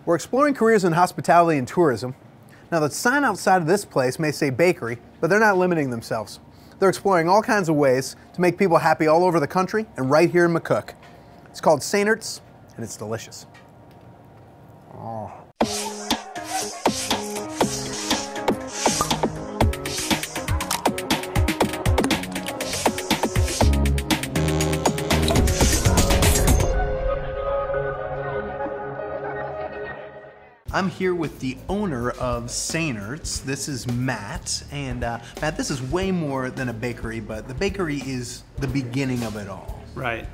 We're exploring careers in hospitality and tourism. Now, the sign outside of this place may say bakery, but they're not limiting themselves. They're exploring all kinds of ways to make people happy all over the country and right here in McCook. It's called Sanert's, and it's delicious. Oh. I'm here with the owner of Sanert's. This is Matt, and Matt, this is way more than a bakery, but the bakery is the beginning of it all. Right.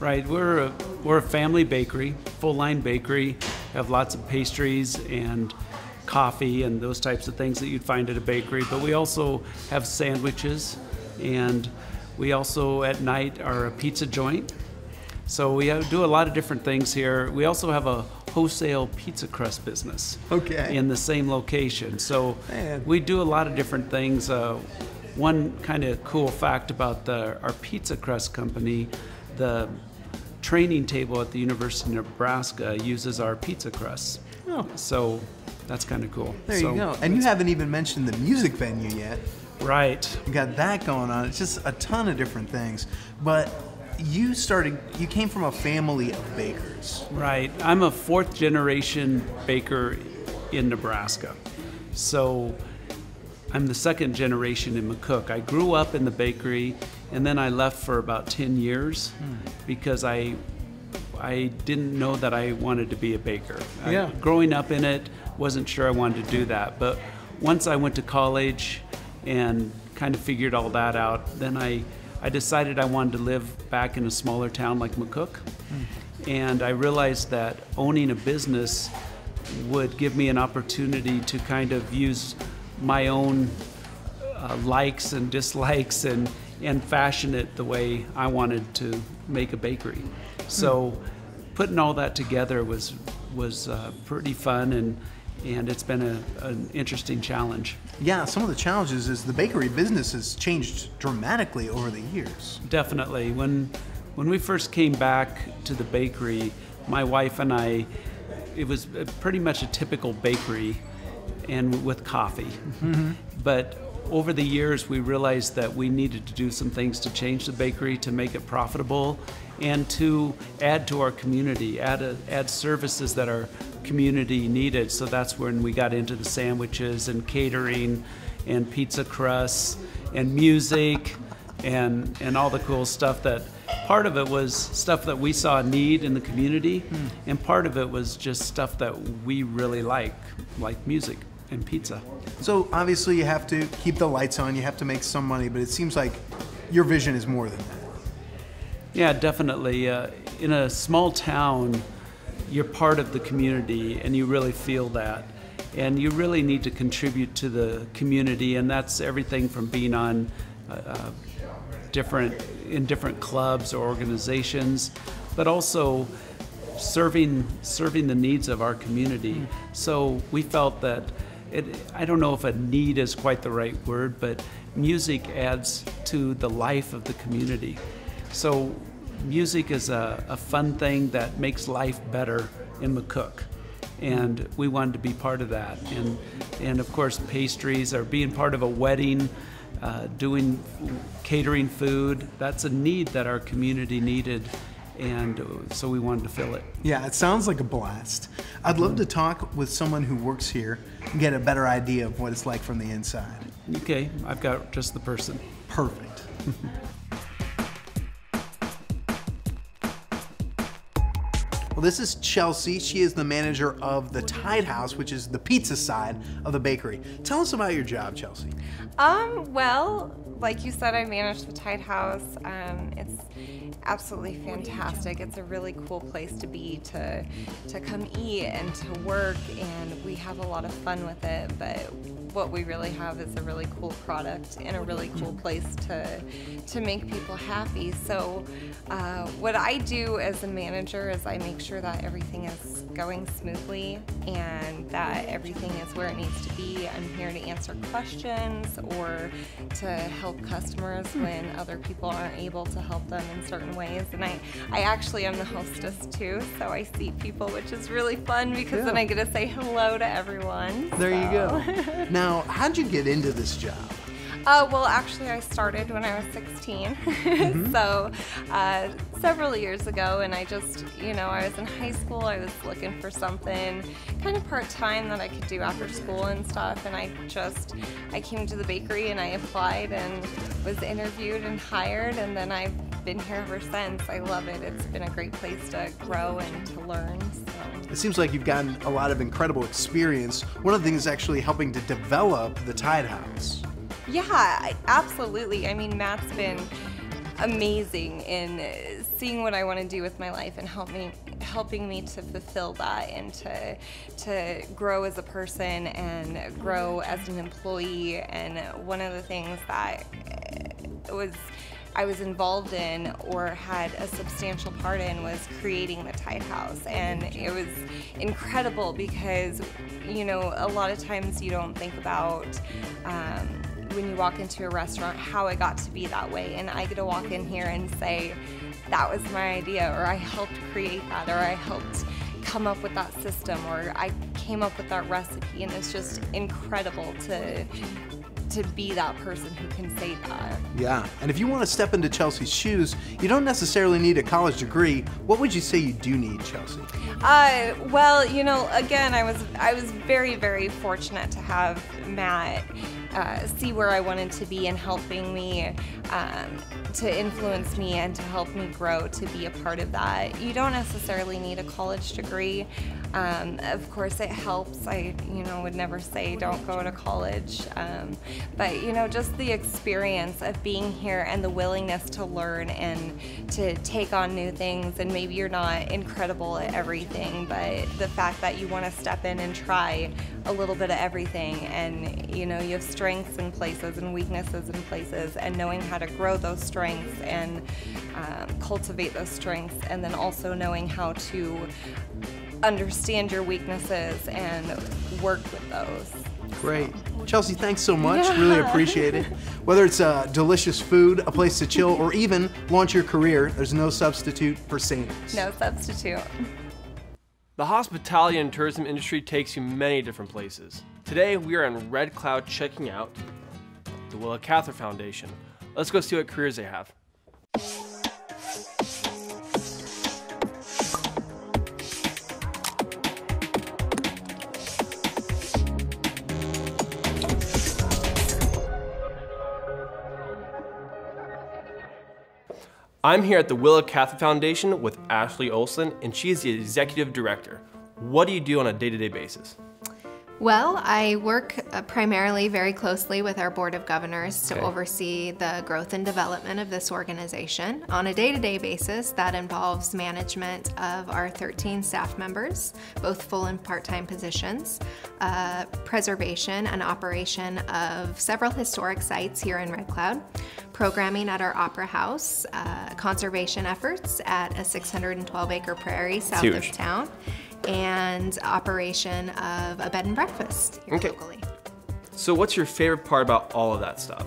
We're a family bakery, full-line bakery. Have lots of pastries and coffee and those types of things that you'd find at a bakery. But we also have sandwiches, and we also at night are a pizza joint. So we do a lot of different things here. We also have a wholesale pizza crust business in the same location. So we do a lot of different things. One kind of cool fact about our pizza crust company, the training table at the University of Nebraska uses our pizza crusts. Oh. So that's kind of cool. There you go. And you haven't even mentioned the music venue yet. Right. You got that going on. It's just a ton of different things. But you came from a family of bakers. Right. I'm a fourth generation baker in Nebraska. So I'm the second generation in McCook. I grew up in the bakery, and then I left for about 10 years because I didn't know that I wanted to be a baker. Growing up in it, wasn't sure I wanted to do that. But once I went to college and kind of figured all that out, then I decided I wanted to live back in a smaller town like McCook. And I realized that owning a business would give me an opportunity to kind of use my own likes and dislikes and fashion it the way I wanted to make a bakery. So putting all that together was pretty fun, and it's been an interesting challenge. Yeah, some of the challenges is the bakery business has changed dramatically over the years. Definitely. When we first came back to the bakery, my wife and I, it was pretty much a typical bakery and with coffee. But over the years, we realized that we needed to do some things to change the bakery to make it profitable and to add to our community, add services that our community needed. So that's when we got into the sandwiches and catering and pizza crusts and music and all the cool stuff. That part of it was stuff that we saw a need in the community, and part of it was just stuff that we really like music and pizza. So obviously you have to keep the lights on, you have to make some money, but it seems like your vision is more than that. Yeah, definitely. In a small town, you're part of the community, and you really feel that. And you really need to contribute to the community, and that's everything from being on different clubs or organizations, but also serving the needs of our community. So we felt that I don't know if a need is quite the right word, but music adds to the life of the community. So music is a fun thing that makes life better in McCook, and we wanted to be part of that. And of course, pastries, or being part of a wedding, doing catering food, that's a need that our community needed, and so we wanted to fill it. Yeah, it sounds like a blast. I'd love to talk with someone who works here and get a better idea of what it's like from the inside. Okay, I've got just the person. Perfect. Well, this is Chelsea. She is the manager of the Tide House, which is the pizza side of the bakery. Tell us about your job, Chelsea. Well, like you said, I manage the Tide House. It's absolutely fantastic. It's a really cool place to be, to come eat and to work, and we have a lot of fun with it. But what we really have is a really cool product and a really cool place to make people happy. So what I do as a manager is I make sure sure that everything is going smoothly and that everything is where it needs to be. I'm here to answer questions or to help customers when other people aren't able to help them in certain ways. And I actually am the hostess too, so I seat people, which is really fun because then I get to say hello to everyone. There you go. Now, how'd you get into this job? Well, actually, I started when I was 16, so several years ago, and I just, I was in high school, I was looking for something kind of part-time that I could do after school and stuff, and I came to the bakery and I applied and was interviewed and hired, and then I've been here ever since. I love it. It's been a great place to grow and to learn. So. It seems like you've gotten a lot of incredible experience. One of the things is actually helping to develop the Tide House. Yeah, absolutely. I mean, Matt's been amazing in seeing what I want to do with my life and helping me to fulfill that and to grow as a person and grow as an employee. And one of the things that I was involved in or had a substantial part in was creating the Tide House, and it was incredible because a lot of times you don't think about when you walk into a restaurant how it got to be that way, and I get to walk in here and say that was my idea, or I helped create that, or I helped come up with that system, or I came up with that recipe, and it's just incredible to be that person who can say that. Yeah, and if you want to step into Chelsea's shoes, you don't necessarily need a college degree. What would you say you do need, Chelsea? Well, again, I was very, very fortunate to have Matt see where I wanted to be and helping me to influence me and to help me grow to be a part of that. You don't necessarily need a college degree. Of course, it helps. I, would never say don't go to college. But, just the experience of being here and the willingness to learn and to take on new things, and maybe you're not incredible at everything, but the fact that you want to step in and try a little bit of everything, and, you have strengths in places and weaknesses in places, and knowing how to grow those strengths and cultivate those strengths, and then also knowing how to understand your weaknesses and work with those. Great. Chelsea, thanks so much. Really appreciate it. Whether it's delicious food, a place to chill, or even launch your career, there's no substitute for Saini's. No substitute. The hospitality and tourism industry takes you many different places. Today, we are in Red Cloud checking out the Willa Cather Foundation. Let's go see what careers they have. I'm here at the Willa Cather Foundation with Ashley Olson, and she is the executive director. What do you do on a day-to-day basis? Well, I work primarily very closely with our Board of Governors to oversee the growth and development of this organization. On a day-to-day basis, that involves management of our 13 staff members, both full and part-time positions, preservation and operation of several historic sites here in Red Cloud, programming at our Opera House, conservation efforts at a 612-acre prairie south of town, and operation of a bed and breakfast here locally. So what's your favorite part about all of that stuff?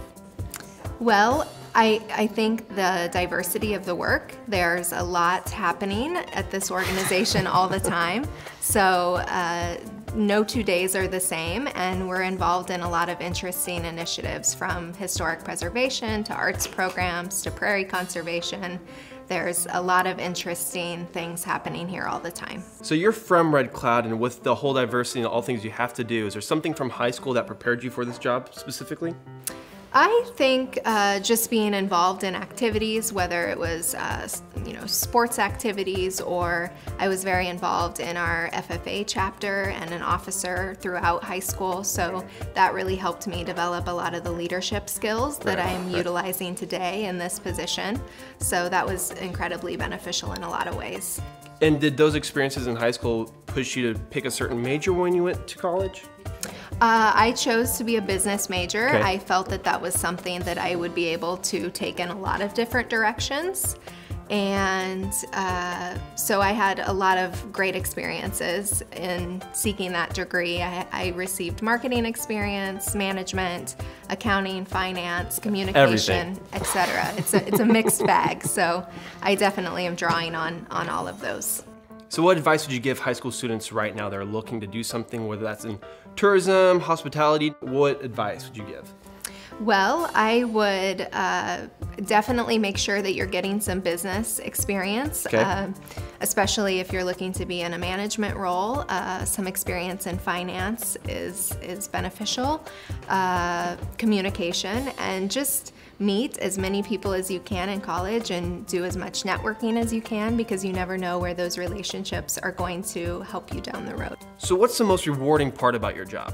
Well, I think the diversity of the work. There's a lot happening at this organization all the time. So no 2 days are the same, and we're involved in a lot of interesting initiatives, from historic preservation to arts programs to prairie conservation. There's a lot of interesting things happening here all the time. So you're from Red Cloud, and with the whole diversity and all things you have to do, is there something from high school that prepared you for this job specifically? I think just being involved in activities, whether it was sports activities, or I was very involved in our FFA chapter and an officer throughout high school, so that really helped me develop a lot of the leadership skills that I'm utilizing today in this position. So that was incredibly beneficial in a lot of ways. And did those experiences in high school push you to pick a certain major when you went to college? I chose to be a business major. I felt that that was something that I would be able to take in a lot of different directions. And so I had a lot of great experiences in seeking that degree. I received marketing experience, management, accounting, finance, communication, etc. It's a mixed bag, so I definitely am drawing on all of those. So what advice would you give high school students right now that are looking to do something, whether that's in tourism, hospitality? What advice would you give? Well, I would definitely make sure that you're getting some business experience, especially if you're looking to be in a management role. Some experience in finance is beneficial. Communication, and just meet as many people as you can in college and do as much networking as you can, because you never know where those relationships are going to help you down the road. So what's the most rewarding part about your job?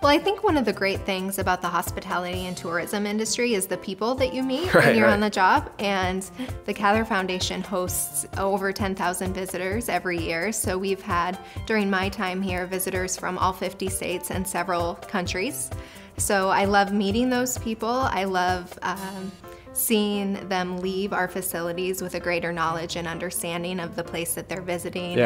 Well, I think one of the great things about the hospitality and tourism industry is the people that you meet when you're on the job. And the Cather Foundation hosts over 10,000 visitors every year. So we've had, during my time here, visitors from all 50 states and several countries. So I love meeting those people. I love seeing them leave our facilities with a greater knowledge and understanding of the place that they're visiting,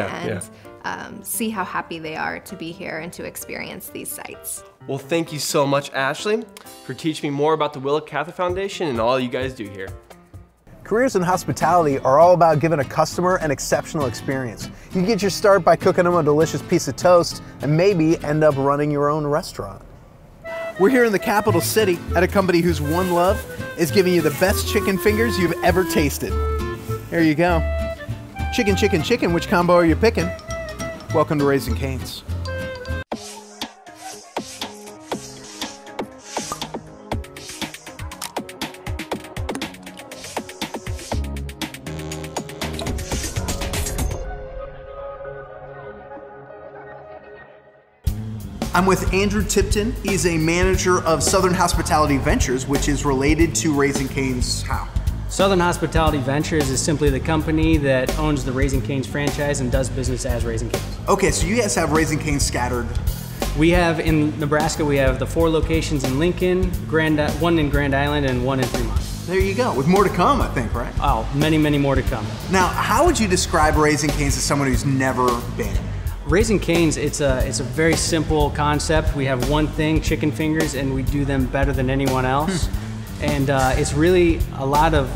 see how happy they are to be here and to experience these sites. Well, thank you so much, Ashley, for teaching me more about the Willa Cather Foundation and all you guys do here. Careers in hospitality are all about giving a customer an exceptional experience. You can get your start by cooking them a delicious piece of toast and maybe end up running your own restaurant. We're here in the capital city at a company whose one love is giving you the best chicken fingers you've ever tasted. There you go. Chicken, chicken, chicken, which combo are you picking? Welcome to Raising Cane's. I'm with Andrew Tipton. He's a manager of Southern Hospitality Ventures, which is related to Raising Cane's how? Southern Hospitality Ventures is simply the company that owns the Raising Cane's franchise and does business as Raising Cane's. Okay, so you guys have Raising Cane's scattered. We have, in Nebraska, we have the 4 locations in Lincoln, one in Grand Island, and 1 in Fremont. There you go, with more to come, I think, right? Oh, many, many more to come. Now, how would you describe Raising Cane's to someone who's never been? Raising Cane's, it's a very simple concept. We have one thing, chicken fingers, and we do them better than anyone else. And it's really a lot of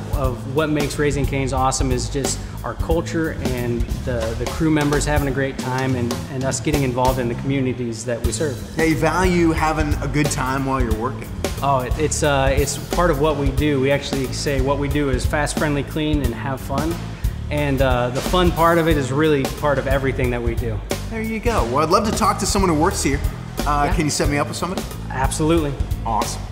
what makes Raising Cane's awesome is just our culture and the crew members having a great time and us getting involved in the communities that we serve. They value having a good time while you're working. Oh, it's part of what we do. We actually say what we do is fast, friendly, clean, and have fun. And the fun part of it is really part of everything that we do. There you go. Well, I'd love to talk to someone who works here. Can you set me up with somebody? Absolutely. Awesome.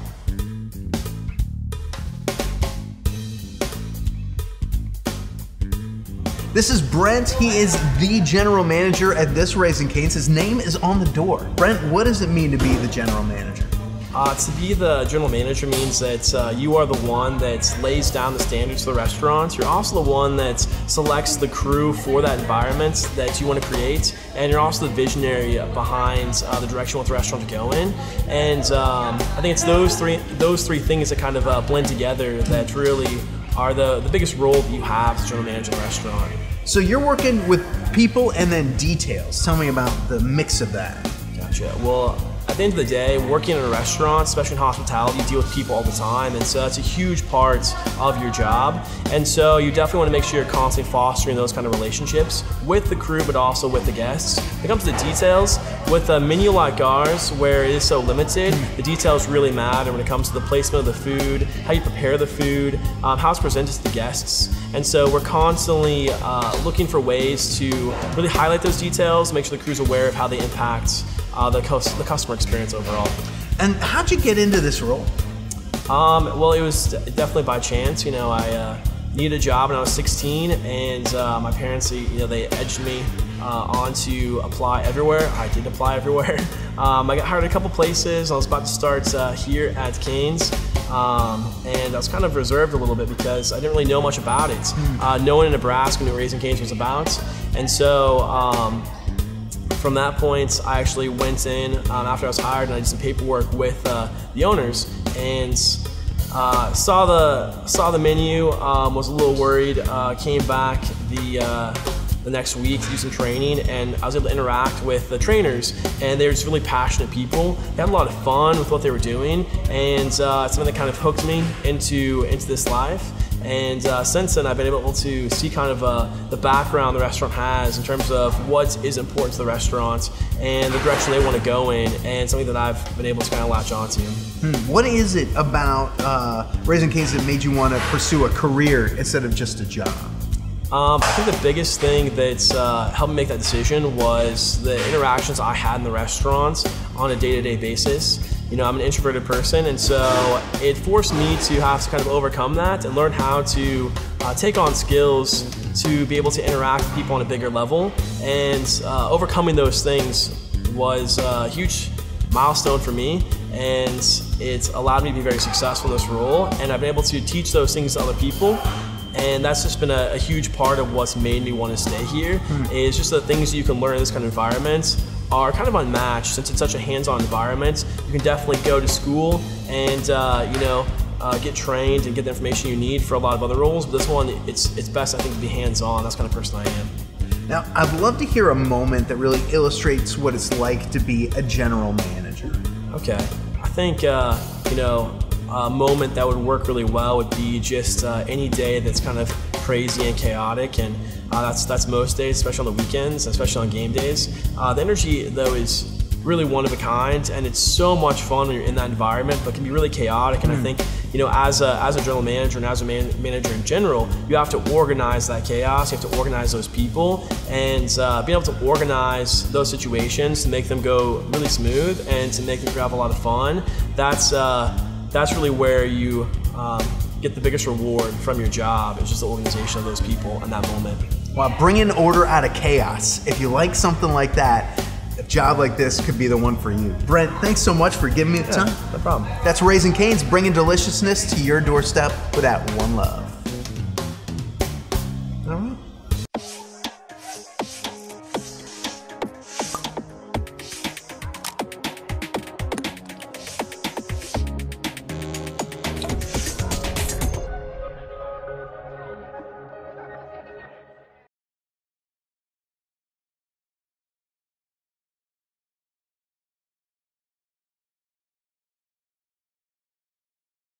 This is Brent. He is the general manager at this Raising Cane's. His name is on the door. Brent, what does it mean to be the general manager? To be the general manager means that you are the one that lays down the standards for the restaurant. You're also the one that selects the crew for that environment that you want to create, and you're also the visionary behind the direction you want the restaurant to go in. And I think it's those three things that kind of blend together that really are the biggest role that you have as general manager of the restaurant. So you're working with people and then details. Tell me about the mix of that. Gotcha. Well, at the end of the day, working in a restaurant, especially in hospitality, you deal with people all the time, and so that's a huge part of your job. And so you definitely want to make sure you're constantly fostering those kind of relationships with the crew, but also with the guests. When it comes to the details, with a menu like ours, where it is so limited, the details really matter when it comes to the placement of the food, how you prepare the food, how it's presented to the guests. And so we're constantly looking for ways to really highlight those details, make sure the crew's aware of how they impact the customer experience overall. And how'd you get into this role? Well, it was definitely by chance. You know, I needed a job when I was 16, and my parents, they edged me on to apply everywhere. I did apply everywhere. I got hired at a couple places. I was about to start here at Cane's, and I was kind of reserved a little bit because I didn't really know much about it. No one in Nebraska knew what Raising Cane's was about, and so from that point, I actually went in after I was hired, and I did some paperwork with the owners, and Saw the menu, was a little worried. Came back the next week to do some training, and I was able to interact with the trainers, and they were just really passionate people. They had a lot of fun with what they were doing, and something that kind of hooked me into this life. And since then, I've been able to see kind of the background the restaurant has in terms of what is important to the restaurant and the direction they want to go in, and something that I've been able to kind of latch onto. What is it about Raising Cane's that made you want to pursue a career instead of just a job? I think the biggest thing that's helped me make that decision was the interactions I had in the restaurants on a day-to-day basis. You know, I'm an introverted person, and so it forced me to have to kind of overcome that and learn how to take on skills to be able to interact with people on a bigger level. And overcoming those things was a huge milestone for me, and it's allowed me to be very successful in this role, and I've been able to teach those things to other people. And that's just been a huge part of what's made me want to stay here, is just the things you can learn in this kind of environment are kind of unmatched. Since it's such a hands-on environment, you can definitely go to school and get trained and get the information you need for a lot of other roles, but this one, it's best, I think, to be hands-on. That's the kind of person I am. Now, I'd love to hear a moment that really illustrates what it's like to be a general manager. Okay, I think, a moment that would work really well would be just any day that's kind of crazy and chaotic, and that's most days, especially on the weekends, especially on game days. The energy, though, is really one of a kind, and it's so much fun when you're in that environment, but can be really chaotic. And I think, as a general manager and as a manager in general, you have to organize that chaos. You have to organize those people, and being able to organize those situations to make them go really smooth and to make them have a lot of fun. That's really where you get the biggest reward from your job. It's just the organization of those people in that moment. Wow, bringing order out of chaos. If you like something like that, a job like this could be the one for you. Brent, thanks so much for giving me the time. No problem. That's Raising Cane's, bringing deliciousness to your doorstep with that one love.